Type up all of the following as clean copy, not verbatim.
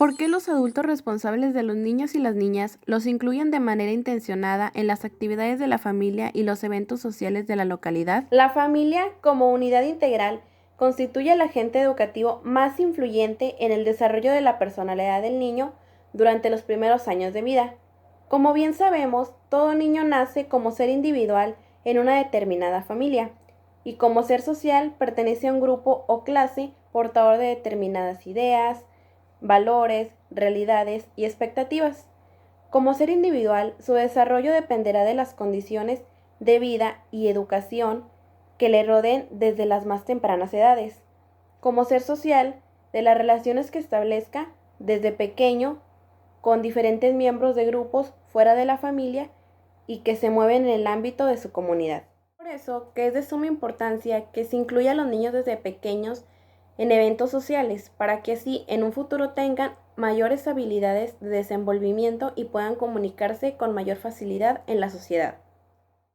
¿Por qué los adultos responsables de los niños y las niñas los incluyen de manera intencionada en las actividades de la familia y los eventos sociales de la localidad? La familia, como unidad integral, constituye el agente educativo más influyente en el desarrollo de la personalidad del niño durante los primeros años de vida. Como bien sabemos, todo niño nace como ser individual en una determinada familia y como ser social pertenece a un grupo o clase portador de determinadas ideas, valores, realidades y expectativas. Como ser individual, su desarrollo dependerá de las condiciones de vida y educación que le rodeen desde las más tempranas edades. Como ser social, de las relaciones que establezca desde pequeño con diferentes miembros de grupos fuera de la familia y que se mueven en el ámbito de su comunidad. Por eso que es de suma importancia que se incluya a los niños desde pequeños en eventos sociales para que así en un futuro tengan mayores habilidades de desenvolvimiento y puedan comunicarse con mayor facilidad en la sociedad.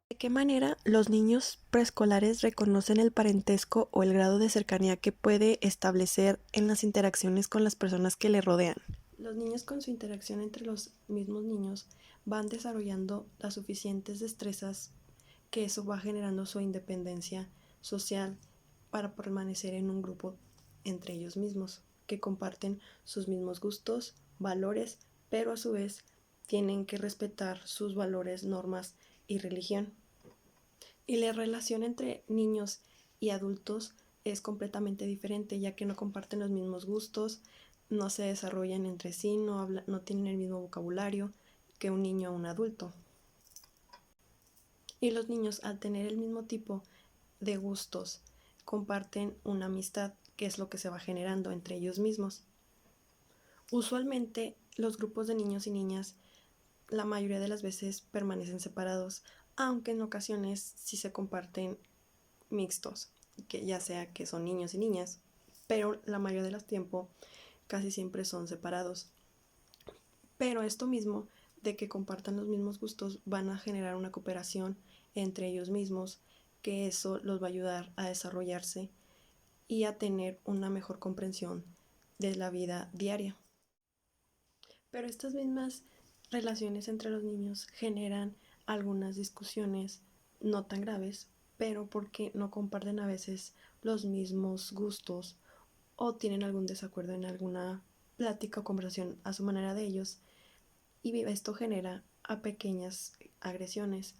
¿De qué manera los niños preescolares reconocen el parentesco o el grado de cercanía que puede establecer en las interacciones con las personas que le rodean? Los niños con su interacción entre los mismos niños van desarrollando las suficientes destrezas que eso va generando su independencia social para permanecer en un grupo entre ellos mismos, que comparten sus mismos gustos, valores, pero a su vez tienen que respetar sus valores, normas y religión. Y la relación entre niños y adultos es completamente diferente, ya que no comparten los mismos gustos, no se desarrollan entre sí, no tienen el mismo vocabulario que un niño o un adulto. Y los niños, al tener el mismo tipo de gustos, comparten una amistad, que es lo que se va generando entre ellos mismos. Usualmente, los grupos de niños y niñas la mayoría de las veces permanecen separados, aunque en ocasiones sí se comparten mixtos, que ya sea que son niños y niñas, pero la mayoría de los tiempos casi siempre son separados. Pero esto mismo de que compartan los mismos gustos van a generar una cooperación entre ellos mismos, que eso los va a ayudar a desarrollarse y a tener una mejor comprensión de la vida diaria. Pero estas mismas relaciones entre los niños generan algunas discusiones no tan graves, pero porque no comparten a veces los mismos gustos o tienen algún desacuerdo en alguna plática o conversación a su manera de ellos, y esto genera a pequeñas agresiones,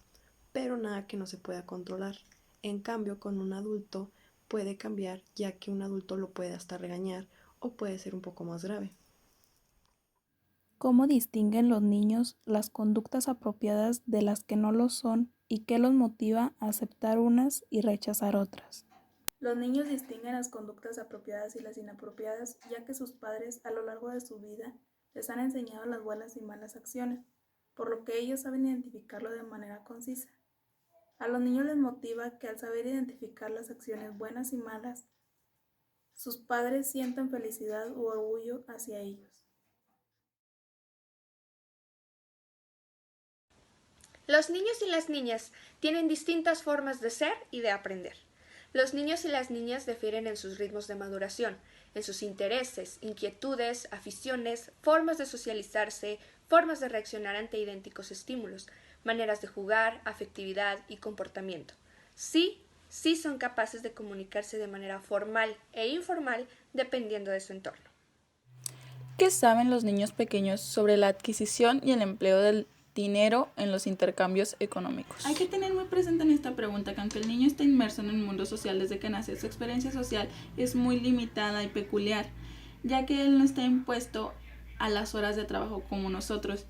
pero nada que no se pueda controlar. En cambio, con un adulto puede cambiar, ya que un adulto lo puede hasta regañar o puede ser un poco más grave. ¿Cómo distinguen los niños las conductas apropiadas de las que no lo son y qué los motiva a aceptar unas y rechazar otras? Los niños distinguen las conductas apropiadas y las inapropiadas, ya que sus padres a lo largo de su vida les han enseñado las buenas y malas acciones, por lo que ellos saben identificarlo de manera concisa. A los niños les motiva que al saber identificar las acciones buenas y malas, sus padres sientan felicidad u orgullo hacia ellos. Los niños y las niñas tienen distintas formas de ser y de aprender. Los niños y las niñas difieren en sus ritmos de maduración, en sus intereses, inquietudes, aficiones, formas de socializarse, formas de reaccionar ante idénticos estímulos, maneras de jugar, afectividad y comportamiento. Sí son capaces de comunicarse de manera formal e informal dependiendo de su entorno. ¿Qué saben los niños pequeños sobre la adquisición y el empleo del dinero en los intercambios económicos? Hay que tener muy presente en esta pregunta que aunque el niño está inmerso en el mundo social desde que nace, su experiencia social es muy limitada y peculiar, ya que él no está impuesto a las horas de trabajo como nosotros.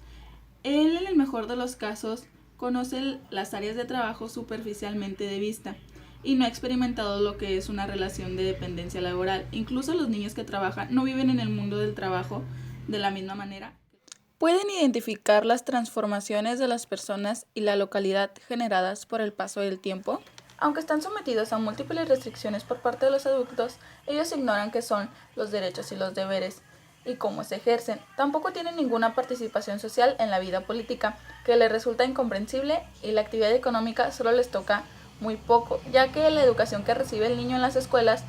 Él, en el mejor de los casos, conoce las áreas de trabajo superficialmente de vista y no ha experimentado lo que es una relación de dependencia laboral. Incluso los niños que trabajan no viven en el mundo del trabajo de la misma manera. Pueden identificar las transformaciones de las personas y la localidad generadas por el paso del tiempo. Aunque están sometidos a múltiples restricciones por parte de los adultos, ellos ignoran qué son los derechos y los deberes y cómo se ejercen. Tampoco tienen ninguna participación social en la vida política, que les resulta incomprensible, y la actividad económica solo les toca muy poco, ya que la educación que recibe el niño en las escuelas,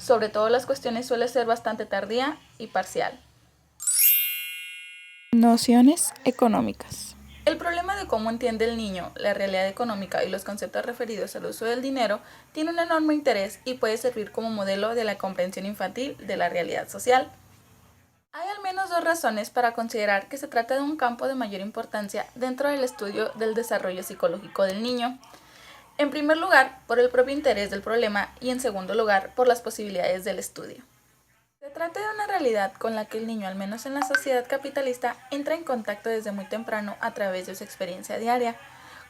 sobre todo las cuestiones, suele ser bastante tardía y parcial. Nociones económicas. El problema de cómo entiende el niño la realidad económica y los conceptos referidos al uso del dinero tiene un enorme interés y puede servir como modelo de la comprensión infantil de la realidad social. Hay al menos 2 razones para considerar que se trata de un campo de mayor importancia dentro del estudio del desarrollo psicológico del niño. En primer lugar, por el propio interés del problema y en segundo lugar, por las posibilidades del estudio. Se trata de una realidad con la que el niño, al menos en la sociedad capitalista, entra en contacto desde muy temprano a través de su experiencia diaria,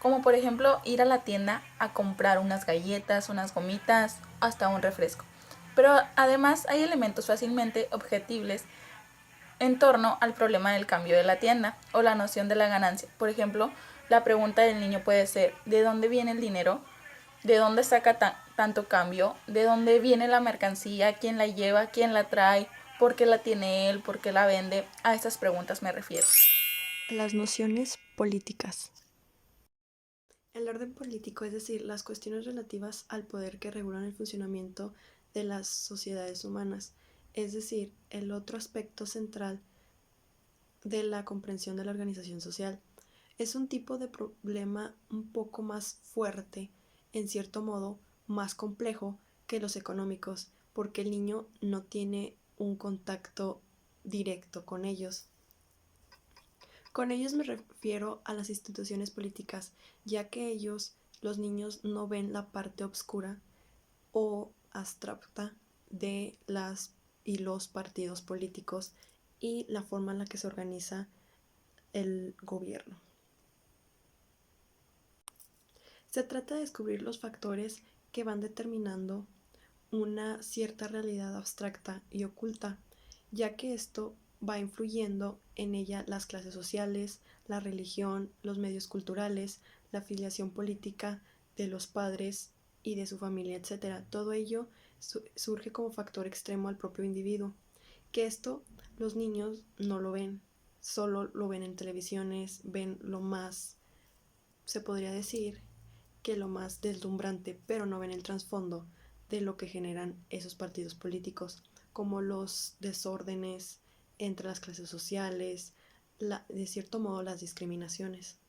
como por ejemplo ir a la tienda a comprar unas galletas, unas gomitas, hasta un refresco. Pero además hay elementos fácilmente objetibles en torno al problema del cambio de la tienda o la noción de la ganancia. Por ejemplo, la pregunta del niño puede ser: ¿de dónde viene el dinero? ¿De dónde saca tanto cambio? ¿De dónde viene la mercancía? ¿Quién la lleva? ¿Quién la trae? ¿Por qué la tiene él? ¿Por qué la vende? A estas preguntas me refiero. Las nociones políticas. El orden político, es decir, las cuestiones relativas al poder que regulan el funcionamiento de las sociedades humanas, es decir, el otro aspecto central de la comprensión de la organización social. Es un tipo de problema un poco más fuerte, en cierto modo, más complejo que los económicos, porque el niño no tiene un contacto directo con ellos. Con ellos me refiero a las instituciones políticas, ya que los niños, no ven la parte oscura o abstracta de las y los partidos políticos y la forma en la que se organiza el gobierno. Se trata de descubrir los factores que van determinando una cierta realidad abstracta y oculta, ya que esto va influyendo en ella las clases sociales, la religión, los medios culturales, la afiliación política de los padres y de su familia, etc. Todo ello surge como factor extremo al propio individuo, que esto los niños no lo ven, solo lo ven en televisiones, ven lo más, se podría decir, que lo más deslumbrante, pero no ven el trasfondo de lo que generan esos partidos políticos, como los desórdenes entre las clases sociales, de cierto modo las discriminaciones.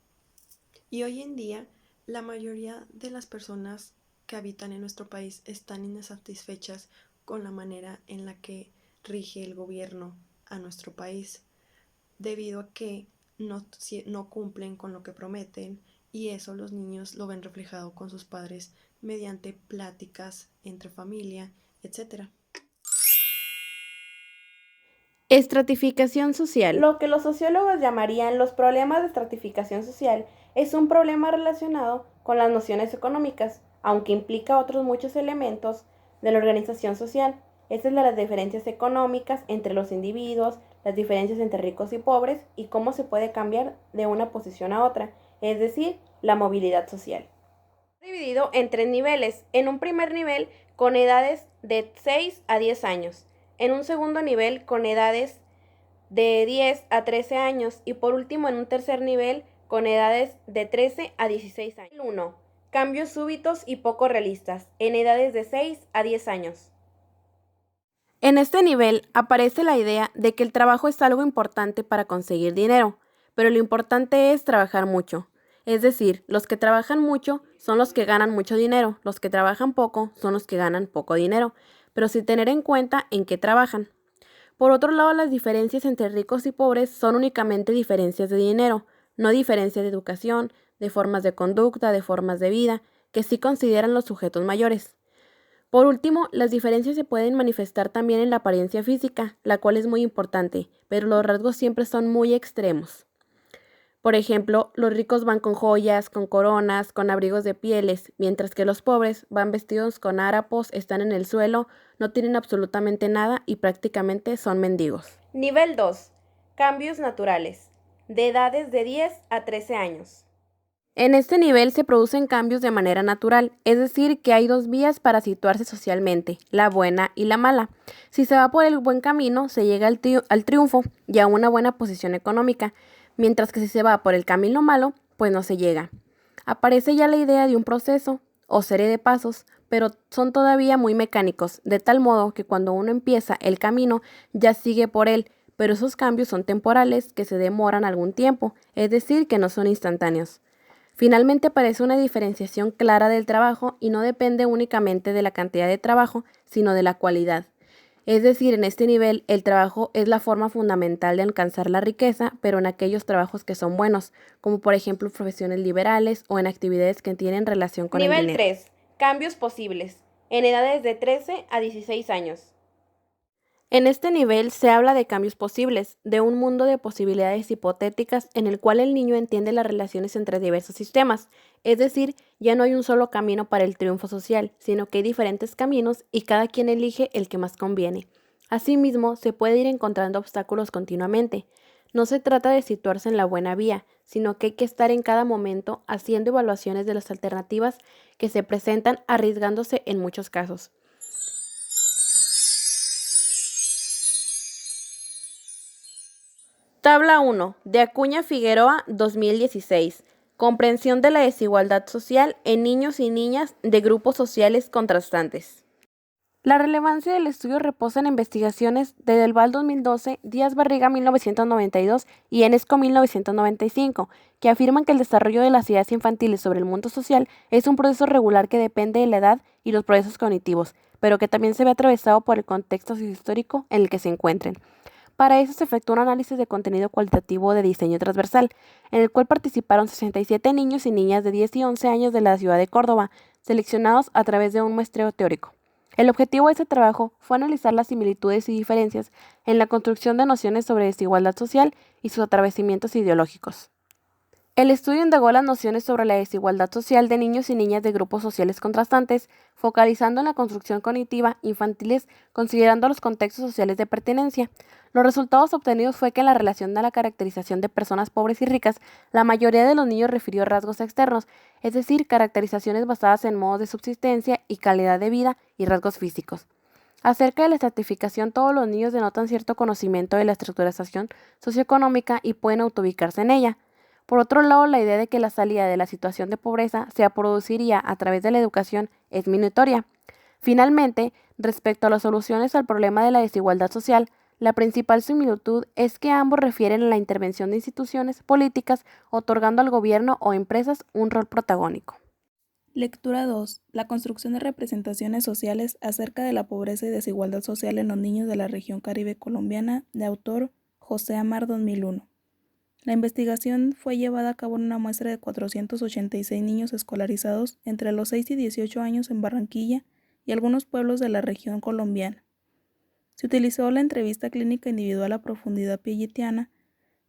Y hoy en día, la mayoría de las personas que habitan en nuestro país están insatisfechas con la manera en la que rige el gobierno a nuestro país, debido a que no cumplen con lo que prometen, y eso los niños lo ven reflejado con sus padres mediante pláticas entre familia, etc. Estratificación social. Lo que los sociólogos llamarían los problemas de estratificación social es un problema relacionado con las nociones económicas, aunque implica otros muchos elementos de la organización social. Esta es de las diferencias económicas entre los individuos, las diferencias entre ricos y pobres y cómo se puede cambiar de una posición a otra, es decir, la movilidad social. Dividido en 3 niveles. En un primer nivel con edades de 6 a 10 años. En un segundo nivel con edades de 10 a 13 años y por último en un tercer nivel con edades de 13 a 16 años. 1. Cambios súbitos y poco realistas en edades de 6 a 10 años. En este nivel aparece la idea de que el trabajo es algo importante para conseguir dinero, pero lo importante es trabajar mucho. Es decir, los que trabajan mucho son los que ganan mucho dinero, los que trabajan poco son los que ganan poco dinero, pero sin tener en cuenta en qué trabajan. Por otro lado, las diferencias entre ricos y pobres son únicamente diferencias de dinero, no diferencias de educación, de formas de conducta, de formas de vida, que sí consideran los sujetos mayores. Por último, las diferencias se pueden manifestar también en la apariencia física, la cual es muy importante, pero los rasgos siempre son muy extremos. Por ejemplo, los ricos van con joyas, con coronas, con abrigos de pieles, mientras que los pobres van vestidos con harapos, están en el suelo, no tienen absolutamente nada y prácticamente son mendigos. Nivel 2. Cambios naturales. De edades de 10 a 13 años. En este nivel se producen cambios de manera natural, es decir, que hay 2 vías para situarse socialmente, la buena y la mala. Si se va por el buen camino, se llega al triunfo y a una buena posición económica, mientras que si se va por el camino malo, pues no se llega. Aparece ya la idea de un proceso o serie de pasos, pero son todavía muy mecánicos, de tal modo que cuando uno empieza el camino ya sigue por él, pero esos cambios son temporales que se demoran algún tiempo, es decir, que no son instantáneos. Finalmente aparece una diferenciación clara del trabajo y no depende únicamente de la cantidad de trabajo, sino de la cualidad. Es decir, en este nivel, el trabajo es la forma fundamental de alcanzar la riqueza, pero en aquellos trabajos que son buenos, como por ejemplo profesiones liberales o en actividades que tienen relación con el dinero. Nivel 3. Cambios posibles. En edades de 13 a 16 años. En este nivel se habla de cambios posibles, de un mundo de posibilidades hipotéticas en el cual el niño entiende las relaciones entre diversos sistemas, es decir, ya no hay un solo camino para el triunfo social, sino que hay diferentes caminos y cada quien elige el que más conviene. Asimismo, se puede ir encontrando obstáculos continuamente. No se trata de situarse en la buena vía, sino que hay que estar en cada momento haciendo evaluaciones de las alternativas que se presentan, arriesgándose en muchos casos. Tabla 1. De Acuña Figueroa, 2016. Comprensión de la desigualdad social en niños y niñas de grupos sociales contrastantes. La relevancia del estudio reposa en investigaciones de Del Val 2012, Díaz Barriga 1992 y Enesco 1995, que afirman que el desarrollo de las ideas infantiles sobre el mundo social es un proceso regular que depende de la edad y los procesos cognitivos, pero que también se ve atravesado por el contexto sociohistórico en el que se encuentren. Para eso se efectuó un análisis de contenido cualitativo de diseño transversal, en el cual participaron 67 niños y niñas de 10 y 11 años de la ciudad de Córdoba, seleccionados a través de un muestreo teórico. El objetivo de este trabajo fue analizar las similitudes y diferencias en la construcción de nociones sobre desigualdad social y sus atravesamientos ideológicos. El estudio indagó las nociones sobre la desigualdad social de niños y niñas de grupos sociales contrastantes, focalizando en la construcción cognitiva infantiles considerando los contextos sociales de pertenencia. Los resultados obtenidos fue que en la relación de la caracterización de personas pobres y ricas, la mayoría de los niños refirió rasgos externos, es decir, caracterizaciones basadas en modos de subsistencia y calidad de vida y rasgos físicos. Acerca de la estratificación, todos los niños denotan cierto conocimiento de la estructuración socioeconómica y pueden autoubicarse en ella. Por otro lado, la idea de que la salida de la situación de pobreza se produciría a través de la educación es minatoria. Finalmente, respecto a las soluciones al problema de la desigualdad social, la principal similitud es que ambos refieren a la intervención de instituciones políticas, otorgando al gobierno o empresas un rol protagónico. Lectura 2. La construcción de representaciones sociales acerca de la pobreza y desigualdad social en los niños de la región Caribe colombiana, de autor José Amar 2001. La investigación fue llevada a cabo en una muestra de 486 niños escolarizados entre los 6 y 18 años en Barranquilla y algunos pueblos de la región colombiana. Se utilizó la entrevista clínica individual a profundidad piagetiana,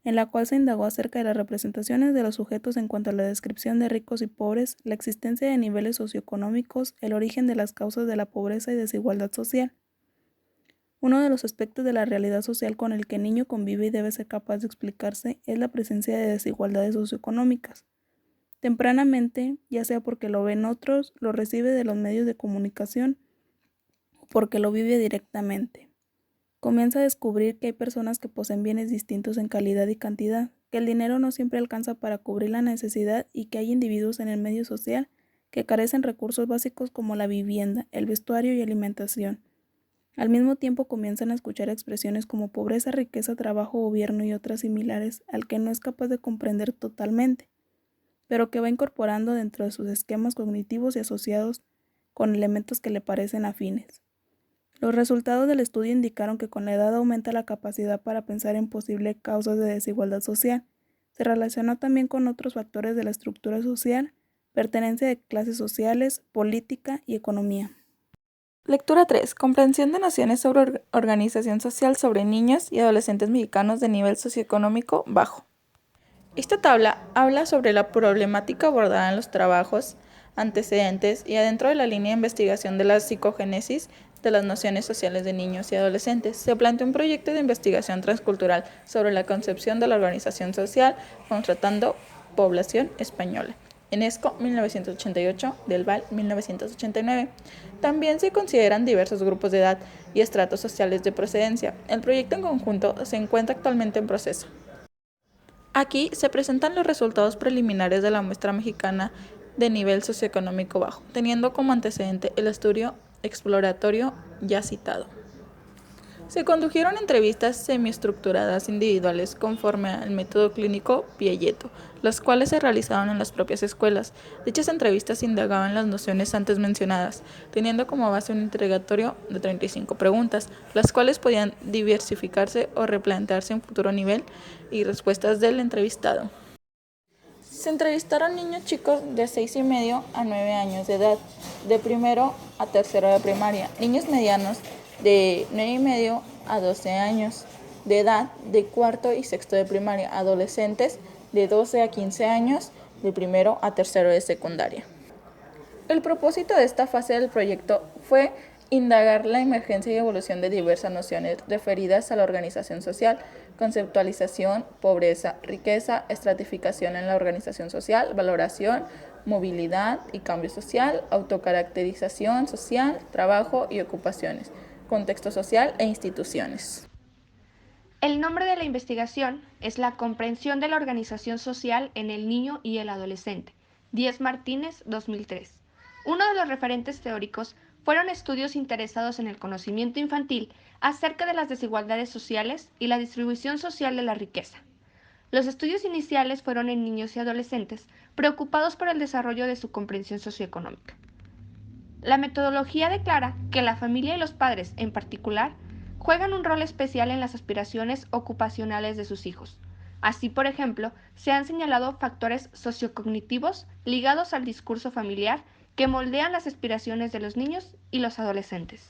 en la cual se indagó acerca de las representaciones de los sujetos en cuanto a la descripción de ricos y pobres, la existencia de niveles socioeconómicos, el origen de las causas de la pobreza y desigualdad social. Uno de los aspectos de la realidad social con el que el niño convive y debe ser capaz de explicarse es la presencia de desigualdades socioeconómicas. Tempranamente, ya sea porque lo ven otros, lo recibe de los medios de comunicación o porque lo vive directamente. Comienza a descubrir que hay personas que poseen bienes distintos en calidad y cantidad, que el dinero no siempre alcanza para cubrir la necesidad y que hay individuos en el medio social que carecen recursos básicos como la vivienda, el vestuario y alimentación. Al mismo tiempo comienzan a escuchar expresiones como pobreza, riqueza, trabajo, gobierno y otras similares al que no es capaz de comprender totalmente, pero que va incorporando dentro de sus esquemas cognitivos y asociados con elementos que le parecen afines. Los resultados del estudio indicaron que con la edad aumenta la capacidad para pensar en posibles causas de desigualdad social. Se relacionó también con otros factores de la estructura social, pertenencia de clases sociales, política y economía. Lectura 3. Comprensión de nociones sobre organización social sobre niños y adolescentes mexicanos de nivel socioeconómico bajo. Esta tabla habla sobre la problemática abordada en los trabajos antecedentes y adentro de la línea de investigación de la psicogénesis de las nociones sociales de niños y adolescentes. Se planteó un proyecto de investigación transcultural sobre la concepción de la organización social contratando población española. Enesco 1988, Del Val 1989. También se consideran diversos grupos de edad y estratos sociales de procedencia. El proyecto en conjunto se encuentra actualmente en proceso. Aquí se presentan los resultados preliminares de la muestra mexicana de nivel socioeconómico bajo, teniendo como antecedente el estudio exploratorio ya citado. Se condujeron entrevistas semiestructuradas individuales conforme al método clínico Piaget, las cuales se realizaron en las propias escuelas. Dichas entrevistas indagaban las nociones antes mencionadas, teniendo como base un interrogatorio de 35 preguntas, las cuales podían diversificarse o replantearse en futuro nivel y respuestas del entrevistado. Se entrevistaron niños chicos de 6,5 a 9 años de edad, de primero a tercero de primaria, niños medianos de 9,5 a 12 años de edad, de cuarto y sexto de primaria, adolescentes de 12 a 15 años, de primero a tercero de secundaria. El propósito de esta fase del proyecto fue indagar la emergencia y evolución de diversas nociones referidas a la organización social, conceptualización, pobreza, riqueza, estratificación en la organización social, valoración, movilidad y cambio social, autocaracterización social, trabajo y ocupaciones, contexto social e instituciones. El nombre de la investigación es La comprensión de la organización social en el niño y el adolescente, Díez Martínez, 2003. Uno de los referentes teóricos fueron estudios interesados en el conocimiento infantil acerca de las desigualdades sociales y la distribución social de la riqueza. Los estudios iniciales fueron en niños y adolescentes preocupados por el desarrollo de su comprensión socioeconómica. La metodología declara que la familia y los padres, en particular, juegan un rol especial en las aspiraciones ocupacionales de sus hijos. Así, por ejemplo, se han señalado factores sociocognitivos ligados al discurso familiar que moldean las aspiraciones de los niños y los adolescentes.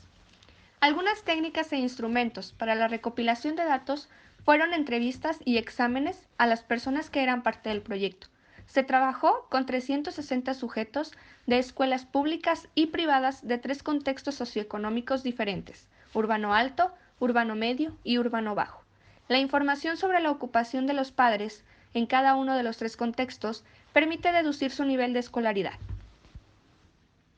Algunas técnicas e instrumentos para la recopilación de datos fueron entrevistas y exámenes a las personas que eran parte del proyecto. Se trabajó con 360 sujetos de escuelas públicas y privadas de 3 contextos socioeconómicos diferentes: urbano alto, urbano medio y urbano bajo. La información sobre la ocupación de los padres en cada uno de los 3 contextos permite deducir su nivel de escolaridad.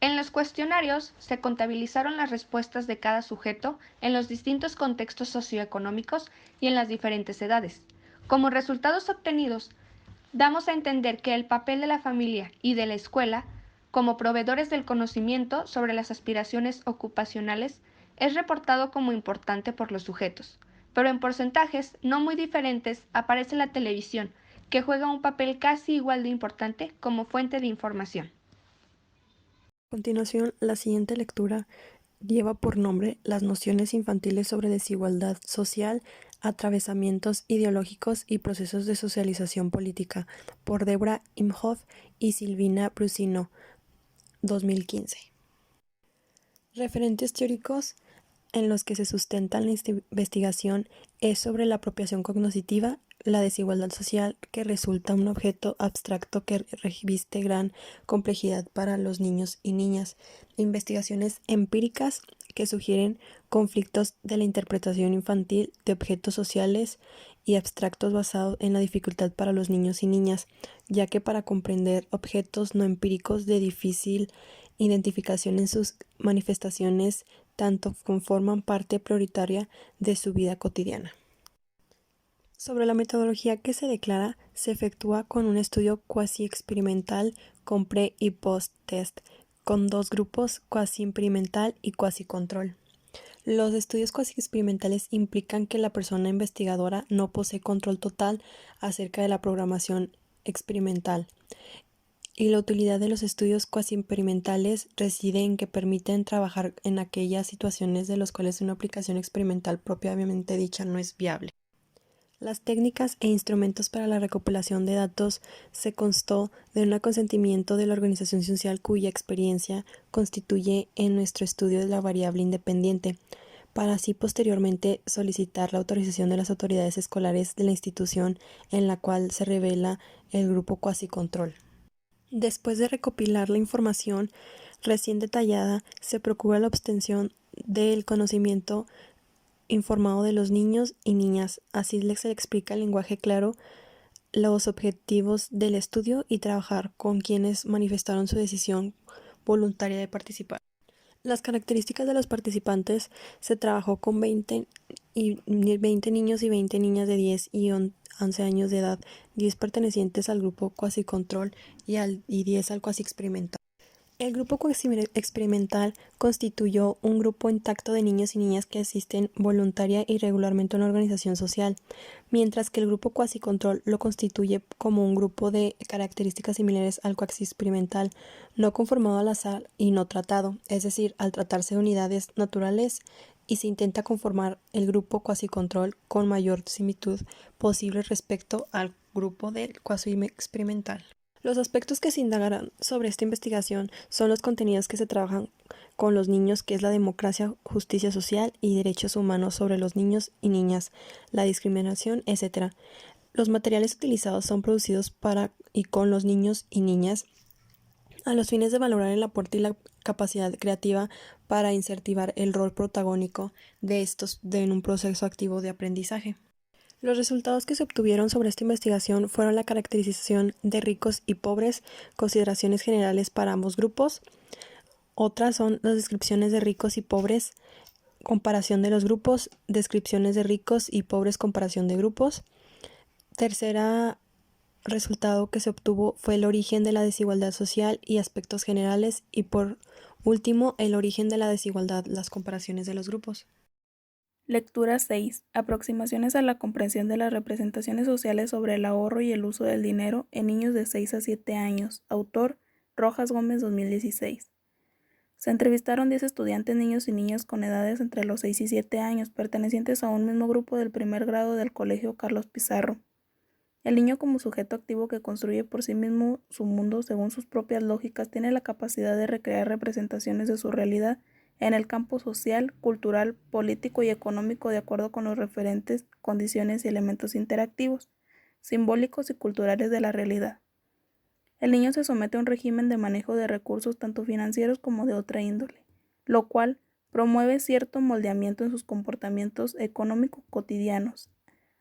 En los cuestionarios se contabilizaron las respuestas de cada sujeto en los distintos contextos socioeconómicos y en las diferentes edades. Como resultados obtenidos, damos a entender que el papel de la familia y de la escuela, como proveedores del conocimiento sobre las aspiraciones ocupacionales, es reportado como importante por los sujetos, pero en porcentajes no muy diferentes aparece la televisión, que juega un papel casi igual de importante como fuente de información. A continuación, la siguiente lectura lleva por nombre Las nociones infantiles sobre desigualdad social, atravesamientos ideológicos y procesos de socialización política, por Deborah Imhoff y Silvina Brusino, 2015. Referentes teóricos en los que se sustenta la investigación es sobre la apropiación cognitiva, la desigualdad social que resulta un objeto abstracto que reviste gran complejidad para los niños y niñas, investigaciones empíricas que sugieren conflictos de la interpretación infantil de objetos sociales y abstractos basados en la dificultad para los niños y niñas, ya que para comprender objetos no empíricos de difícil identificación en sus manifestaciones tanto conforman parte prioritaria de su vida cotidiana. Sobre la metodología que se declara, se efectúa con un estudio cuasi experimental con pre- y post-test, con 2 grupos, cuasi experimental y cuasi control. Los estudios cuasi experimentales implican que la persona investigadora no posee control total acerca de la programación experimental, y la utilidad de los estudios cuasi experimentales reside en que permiten trabajar en aquellas situaciones de las cuales una aplicación experimental propiamente dicha no es viable. Las técnicas e instrumentos para la recopilación de datos se constó de un consentimiento de la organización social cuya experiencia constituye en nuestro estudio de la variable independiente, para así posteriormente solicitar la autorización de las autoridades escolares de la institución en la cual se revela el grupo cuasi control. Después de recopilar la información recién detallada, se procura la obtención del conocimiento informado de los niños y niñas. Así se le explica en lenguaje claro los objetivos del estudio y trabajar con quienes manifestaron su decisión voluntaria de participar. Las características de los participantes: se trabajó con 20 niños y 20 niñas de 10 y 11 años de edad, 10 pertenecientes al grupo cuasi control y 10 al cuasi experimental. El grupo experimental constituyó un grupo intacto de niños y niñas que asisten voluntaria y regularmente a una organización social, mientras que el grupo cuasi-control lo constituye como un grupo de características similares al cuasi-experimental, no conformado al azar y no tratado, es decir, al tratarse de unidades naturales, y se intenta conformar el grupo cuasi-control con mayor similitud posible respecto al grupo del cuasi-experimental. Los aspectos que se indagarán sobre esta investigación son los contenidos que se trabajan con los niños, que es la democracia, justicia social y derechos humanos sobre los niños y niñas, la discriminación, etc. Los materiales utilizados son producidos para y con los niños y niñas a los fines de valorar el aporte y la capacidad creativa para incentivar el rol protagónico de estos en un proceso activo de aprendizaje. Los resultados que se obtuvieron sobre esta investigación fueron la caracterización de ricos y pobres, consideraciones generales para ambos grupos. Otras son las descripciones de ricos y pobres, comparación de los grupos, descripciones de ricos y pobres, comparación de grupos. Tercera resultado que se obtuvo fue el origen de la desigualdad social y aspectos generales, y por último el origen de la desigualdad, las comparaciones de los grupos. Lectura 6. Aproximaciones a la comprensión de las representaciones sociales sobre el ahorro y el uso del dinero en niños de 6 a 7 años. Autor, Rojas Gómez, 2016. Se entrevistaron 10 estudiantes, niños y niñas con edades entre los 6 y 7 años, pertenecientes a un mismo grupo del primer grado del Colegio Carlos Pizarro. El niño, como sujeto activo que construye por sí mismo su mundo según sus propias lógicas, tiene la capacidad de recrear representaciones de su realidad en el campo social, cultural, político y económico de acuerdo con los referentes, condiciones y elementos interactivos, simbólicos y culturales de la realidad. El niño se somete a un régimen de manejo de recursos tanto financieros como de otra índole, lo cual promueve cierto moldeamiento en sus comportamientos económicos cotidianos,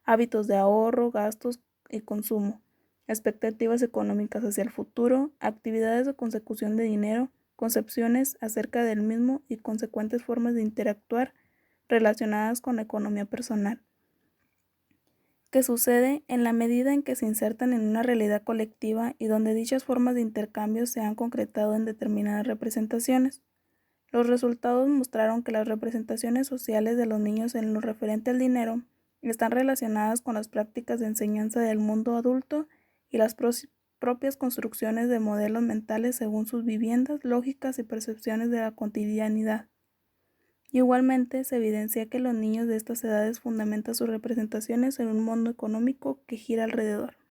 hábitos de ahorro, gastos y consumo, expectativas económicas hacia el futuro, actividades de consecución de dinero, concepciones acerca del mismo y consecuentes formas de interactuar relacionadas con la economía personal, que sucede en la medida en que se insertan en una realidad colectiva y donde dichas formas de intercambio se han concretado en determinadas representaciones. Los resultados mostraron que las representaciones sociales de los niños en lo referente al dinero están relacionadas con las prácticas de enseñanza del mundo adulto y las propias construcciones de modelos mentales según sus viviendas, lógicas y percepciones de la cotidianidad. Igualmente, se evidencia que los niños de estas edades fundamentan sus representaciones en un mundo económico que gira alrededor.